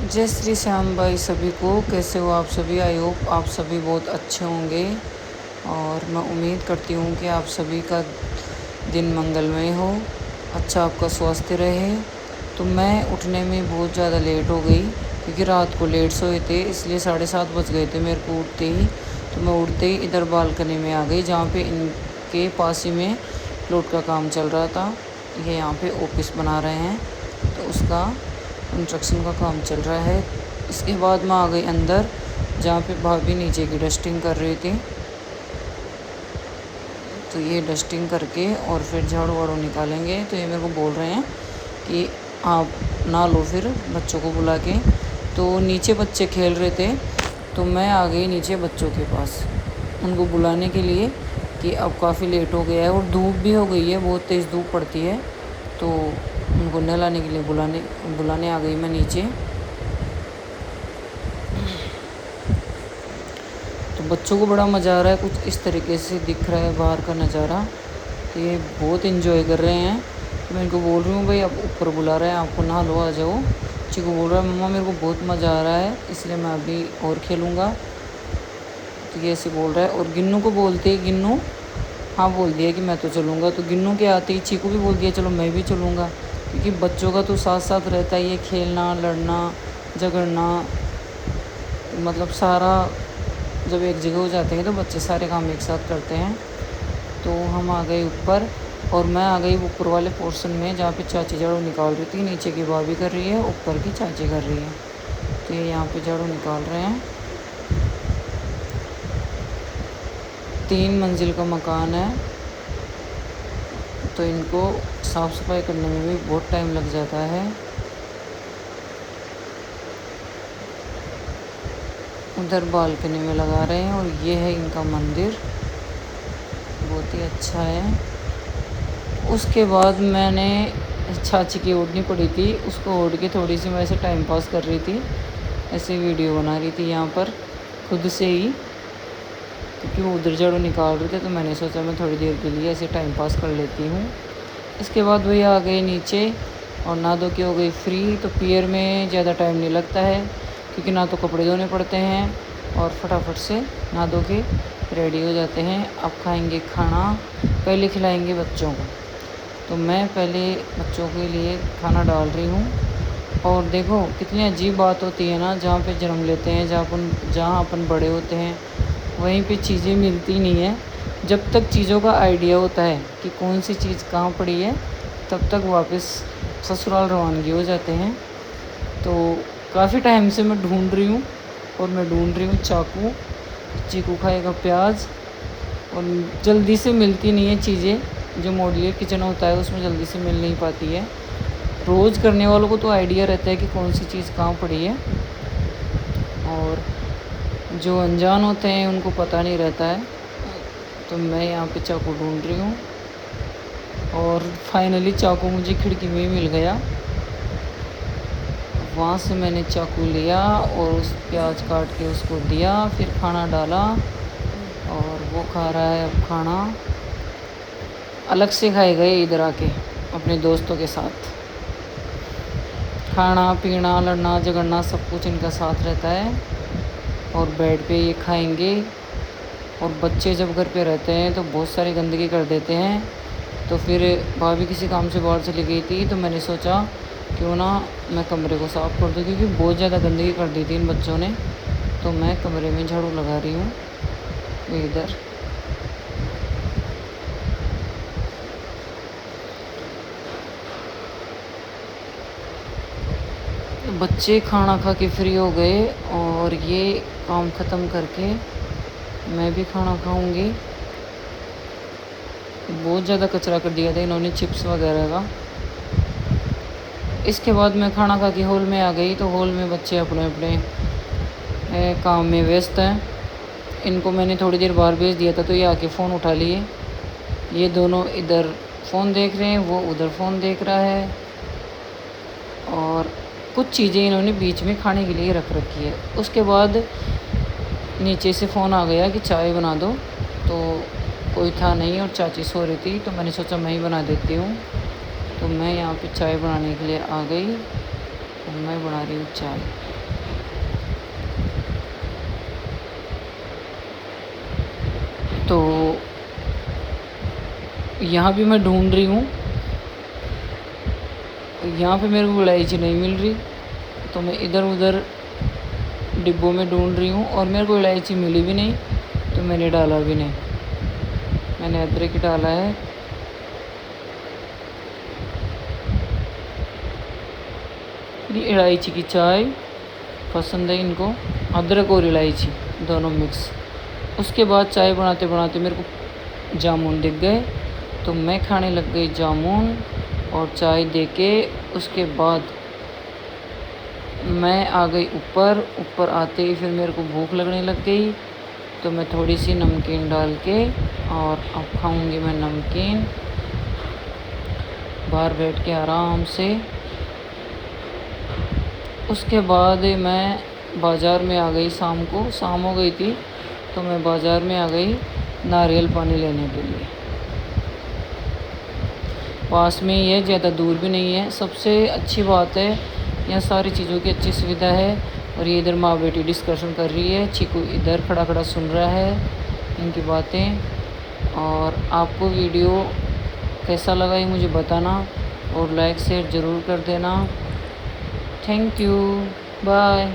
जय श्री श्याम भाई सभी को। कैसे हो आप सभी? आई होप आप सभी बहुत अच्छे होंगे और मैं उम्मीद करती हूँ कि आप सभी का दिन मंगलमय हो, अच्छा आपका स्वास्थ्य रहे। तो मैं उठने में बहुत ज़्यादा लेट हो गई क्योंकि रात को लेट सोए थे, इसलिए 7:30 बज गए थे मेरे को उठते ही। तो मैं उठते ही इधर बालकनी में आ गई जहाँ पे इनके पास ही में प्लॉट का काम चल रहा था। ये यहाँ पे ऑफिस बना रहे हैं तो उसका कंस्ट्रक्शन का काम चल रहा है। इसके बाद मैं आ गई अंदर जहाँ पे भाभी नीचे की डस्टिंग कर रही थी। तो ये डस्टिंग करके और फिर झाड़ू वाड़ू निकालेंगे। तो ये मेरे को बोल रहे हैं कि आप ना लो फिर बच्चों को बुला के। तो नीचे बच्चे खेल रहे थे तो मैं आ गई नीचे बच्चों के पास उनको बुलाने के लिए कि अब काफ़ी लेट हो गया है और धूप भी हो गई है, बहुत तेज़ धूप पड़ती है। तो उनको नहलाने के लिए बुलाने आ गई मैं नीचे। तो बच्चों को बड़ा मज़ा आ रहा है, कुछ इस तरीके से दिख रहा है बाहर का नज़ारा। तो ये बहुत इन्जॉय कर रहे हैं। तो मैं इनको बोल रही हूँ भाई अब ऊपर बुला रहे हैं, आपको नहा लो, आ जाओ। चीकू बोल रहा है मम्मा मेरे को बहुत मज़ा आ रहा है इसलिए मैं अभी और खेलूँगा। तो ये ऐसे बोल रहा है और गिन्नू को बोलते ही गिन्नू हाँ बोल दिया कि मैं तो चलूँगा। तो गिन्नू के आते ही चीकू भी बोल दिया चलो मैं भी चलूँगा, क्योंकि बच्चों का तो साथ साथ रहता ही है, खेलना, लड़ना, झगड़ना, मतलब सारा जब एक जगह हो जाते हैं तो बच्चे सारे काम एक साथ करते हैं। तो हम आ गए ऊपर और मैं आ गई ऊपर वाले पोर्शन में जहाँ पे चाची झाड़ू निकाल रही थी। नीचे की भाभी कर रही है, ऊपर की चाची कर रही है। तो ये यहाँ पे झाड़ू निकाल रहे हैं। 3 मंजिल का मकान है तो इनको साफ़ सफाई करने में भी बहुत टाइम लग जाता है। उधर बालकनी में लगा रहे हैं और ये है इनका मंदिर, बहुत ही अच्छा है। उसके बाद मैंने चाची की ओढ़नी पड़ी थी, उसको ओढ़ के थोड़ी सी मैं ऐसे टाइम पास कर रही थी, ऐसे वीडियो बना रही थी यहाँ पर खुद से ही, क्योंकि वो उधर झाड़ू निकाल रहे थे। तो मैंने सोचा मैं थोड़ी देर के लिए ऐसे टाइम पास कर लेती हूँ। इसके बाद वही आ गए नीचे और नहा धो के हो गई फ्री। तो पियर में ज़्यादा टाइम नहीं लगता है क्योंकि ना तो कपड़े धोने पड़ते हैं और फटाफट से नहा धो के रेडी हो जाते हैं। अब खाएंगे खाना, पहले खिलाएंगे बच्चों को। तो मैं पहले बच्चों के लिए खाना डाल रही हूँ। और देखो कितनी अजीब बात होती है ना, जहाँ पे जन्म लेते हैं, जहाँ अपन बड़े होते हैं वहीं पे चीज़ें मिलती नहीं है। जब तक चीज़ों का आइडिया होता है कि कौन सी चीज़ कहाँ पड़ी है तब तक वापस ससुराल रवानगी हो जाते हैं। तो काफ़ी टाइम से मैं ढूंढ रही हूँ और मैं ढूंढ रही हूँ चाकू। चीकू खाएगा प्याज और जल्दी से मिलती नहीं है चीज़ें। जो मॉड्यूलर किचन होता है उसमें जल्दी से मिल नहीं पाती है। रोज़ करने वालों को तो आइडिया रहता है कि कौन सी चीज़ कहाँ पड़ी है, और जो अनजान होते हैं उनको पता नहीं रहता है। तो मैं यहाँ पे चाकू ढूंढ रही हूँ और फाइनली चाकू मुझे खिड़की में ही मिल गया। वहाँ से मैंने चाकू लिया और उस प्याज काट के उसको दिया, फिर खाना डाला और वो खा रहा है अब खाना। अलग से खाए गए इधर आके अपने दोस्तों के साथ। खाना पीना लड़ना झगड़ना सब कुछ इनका साथ रहता है और बेड पे ये खाएंगे। और बच्चे जब घर पे रहते हैं तो बहुत सारी गंदगी कर देते हैं। तो फिर भाभी किसी काम से बाहर चली गई थी तो मैंने सोचा क्यों ना मैं कमरे को साफ़ कर दूँ, क्योंकि बहुत ज़्यादा गंदगी कर दी थी इन बच्चों ने। तो मैं कमरे में झाड़ू लगा रही हूँ इधर। बच्चे खाना खा के फ्री हो गए और ये काम ख़त्म करके मैं भी खाना खाऊंगी। बहुत ज़्यादा कचरा कर दिया था इन्होंने चिप्स वगैरह का। इसके बाद मैं खाना खा के हॉल में आ गई। तो हॉल में बच्चे अपने अपने काम में व्यस्त हैं। इनको मैंने थोड़ी देर बाहर भेज दिया था तो ये आके फ़ोन उठा लिए। ये दोनों इधर फ़ोन देख रहे हैं, वो उधर फ़ोन देख रहा है। और कुछ चीज़ें इन्होंने बीच में खाने के लिए रख रखी है। उसके बाद नीचे से फ़ोन आ गया कि चाय बना दो। तो कोई था नहीं और चाची सो रही थी तो मैंने सोचा मैं ही बना देती हूँ। तो मैं यहाँ पे चाय बनाने के लिए आ गई और मैं बना रही हूँ चाय। तो यहाँ भी मैं ढूंढ रही हूँ, यहाँ पे मेरे को इलायची नहीं मिल रही, तो मैं इधर उधर डिब्बों में ढूंढ रही हूँ और मेरे को इलायची मिली भी नहीं, तो मैंने डाला भी नहीं। मैंने अदरक डाला है। ये इलायची की चाय पसंद है इनको, अदरक और इलायची दोनों मिक्स। उसके बाद चाय बनाते बनाते मेरे को जामुन दिख गए, तो मैं खाने लग गई जामुन और चाय देके। उसके बाद मैं आ गई ऊपर। ऊपर आते ही फिर मेरे को भूख लगने लग गई, तो मैं थोड़ी सी नमकीन डाल के और अब खाऊंगी मैं नमकीन बाहर बैठ के आराम से। उसके बाद मैं बाज़ार में आ गई। शाम हो गई थी, तो मैं बाज़ार में आ गई नारियल पानी लेने के लिए। पास में ही है, ज़्यादा दूर भी नहीं है। सबसे अच्छी बात है यहाँ सारी चीज़ों की अच्छी सुविधा है। और ये इधर माँ बेटी डिस्कशन कर रही है, चीकू इधर खड़ा खड़ा सुन रहा है इनकी बातें। और आपको वीडियो कैसा लगा ये मुझे बताना और लाइक शेयर ज़रूर कर देना। Thank you, bye.